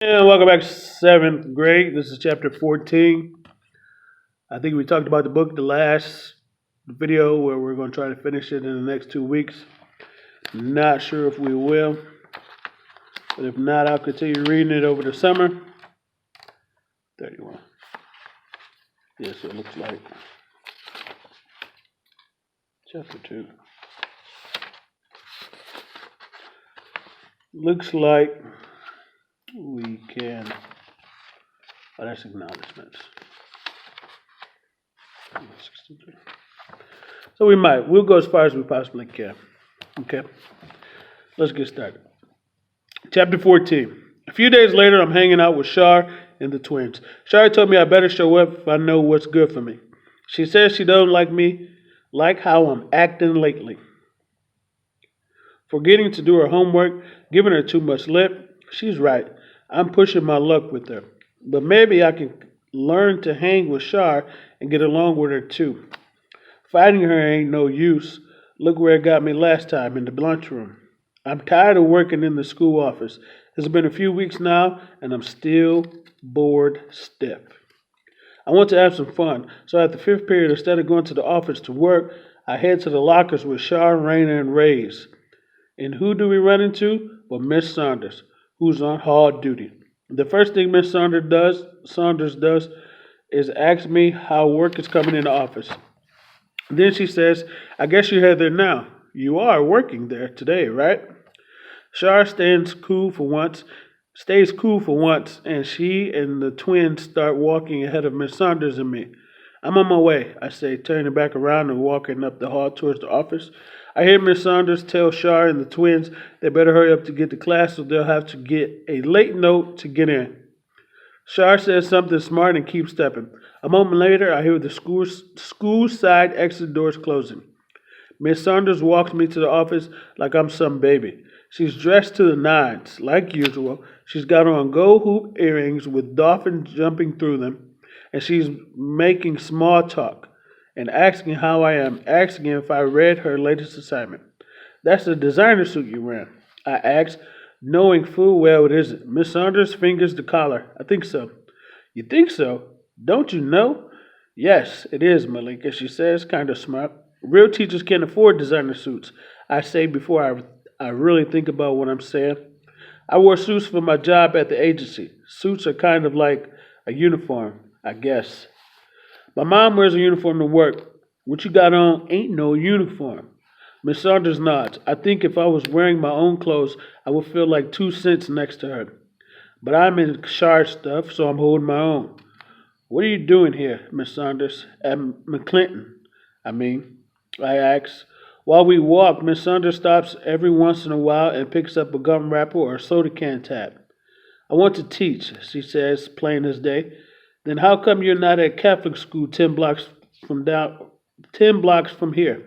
And welcome back to seventh grade. This is chapter 14. I think we talked about the book the last video where we're going to try to finish it in the next 2 weeks. Not sure if we will, but if not, I'll continue reading it over the summer. 31. Yes, it looks like chapter 2. Looks like we can. Oh, that's acknowledgments. So we'll go as far as we possibly can. Okay, let's get started. Chapter 14. A few days later, I'm hanging out with Shar and the twins. Shar told me I better show up if I know what's good for me. She says she doesn't like how I'm acting lately. Forgetting to do her homework, giving her too much lip. She's right. I'm pushing my luck with her. But maybe I can learn to hang with Shar and get along with her too. Fighting her ain't no use. Look where it got me last time, in the lunchroom. I'm tired of working in the school office. It's been a few weeks now, and I'm still bored stiff. I want to have some fun, so at the fifth period, instead of going to the office to work, I head to the lockers with Shar, Raina, and Ray's. And who do we run into? Well, Miss Saunders, who's on hard duty. The first thing Miss Saunders does is ask me how work is coming in the office. Then she says, I guess you're there now. You are working there today, right? Shar stays cool for once, and she and the twins start walking ahead of Miss Saunders and me. I'm on my way, I say, turning back around and walking up the hall towards the office. I hear Miss Saunders tell Shar and the twins they better hurry up to get to class so they'll have to get a late note to get in. Shar says something smart and keeps stepping. A moment later, I hear the school side exit doors closing. Miss Saunders walks me to the office like I'm some baby. She's dressed to the nines, like usual. She's got on gold hoop earrings with dolphins jumping through them, and she's making small talk and asking how I am, asking if I read her latest assignment. That's the designer suit you ran, I asked, knowing full well it isn't. Miss Saunders fingers the collar. I think so. You think so? Don't you know? Yes, it is, Malika, she says, kind of smart. Real teachers can't afford designer suits, I say before I really think about what I'm saying. I wore suits for my job at the agency. Suits are kind of like a uniform, I guess. My mom wears a uniform to work. What you got on ain't no uniform. Miss Saunders nods. I think if I was wearing my own clothes, I would feel like 2 cents next to her. But I'm in Shar stuff, so I'm holding my own. What are you doing here, Miss Saunders? At McClinton, I ask. While we walk, Miss Saunders stops every once in a while and picks up a gum wrapper or a soda can tab. I want to teach, she says, plain as day. Then how come you're not at Catholic school 10 blocks from here?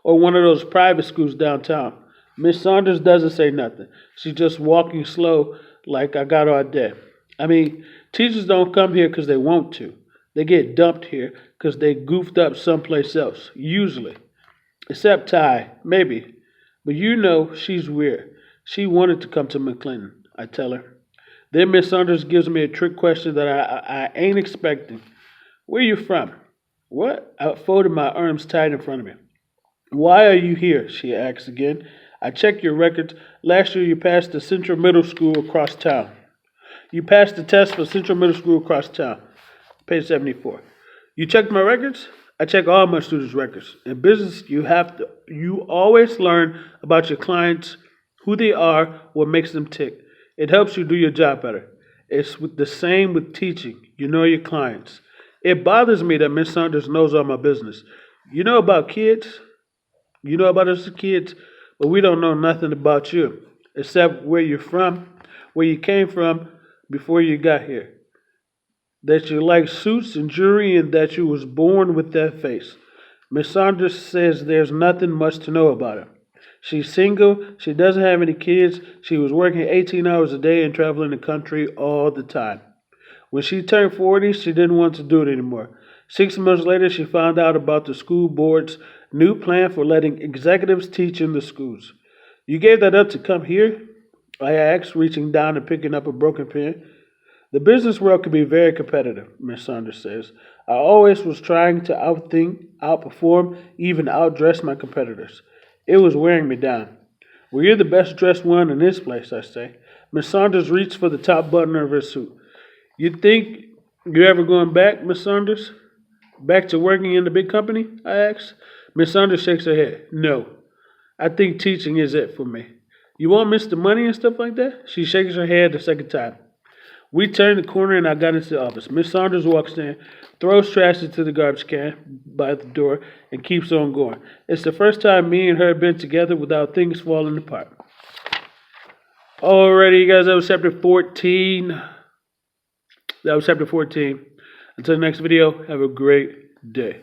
Or one of those private schools downtown? Miss Saunders doesn't say nothing. She's just walking slow like I got all day. Teachers don't come here because they want to. They get dumped here because they goofed up someplace else, usually. Except Ty, maybe. But you know she's weird. She wanted to come to McClinton, I tell her. Then Miss Saunders gives me a trick question that I ain't expecting. Where you from? What? I folded my arms tight in front of me. Why are you here? She asks again. I checked your records. Last year you passed the Central Middle School across town. You passed the test for Central Middle School across town. Page 74. You checked my records? I check all my students' records. In business, you always learn about your clients, who they are, what makes them tick. It helps you do your job better. It's the same with teaching. You know your clients. It bothers me that Miss Saunders knows all my business. You know about kids? You know about us as kids, but we don't know nothing about you, except where you're from, where you came from before you got here. That you like suits and jewelry and that you was born with that face. Miss Saunders says there's nothing much to know about her. She's single, she doesn't have any kids, she was working 18 hours a day and traveling the country all the time. When she turned 40, she didn't want to do it anymore. 6 months later, she found out about the school board's new plan for letting executives teach in the schools. You gave that up to come here? I asked, reaching down and picking up a broken pen. The business world can be very competitive, Miss Saunders says. I always was trying to outthink, outperform, even outdress my competitors. It was wearing me down. Well, you're the best dressed one in this place, I say. Miss Saunders reached for the top button of her suit. You think you're ever going back, Miss Saunders? Back to working in the big company? I asked. Miss Saunders shakes her head. No. I think teaching is it for me. You won't miss the money and stuff like that? She shakes her head the second time. We turned the corner and I got into the office. Miss Saunders walks in, throws trash into the garbage can by the door, and keeps on going. It's the first time me and her have been together without things falling apart. Alrighty, you guys, that was chapter 14. Until the next video, have a great day.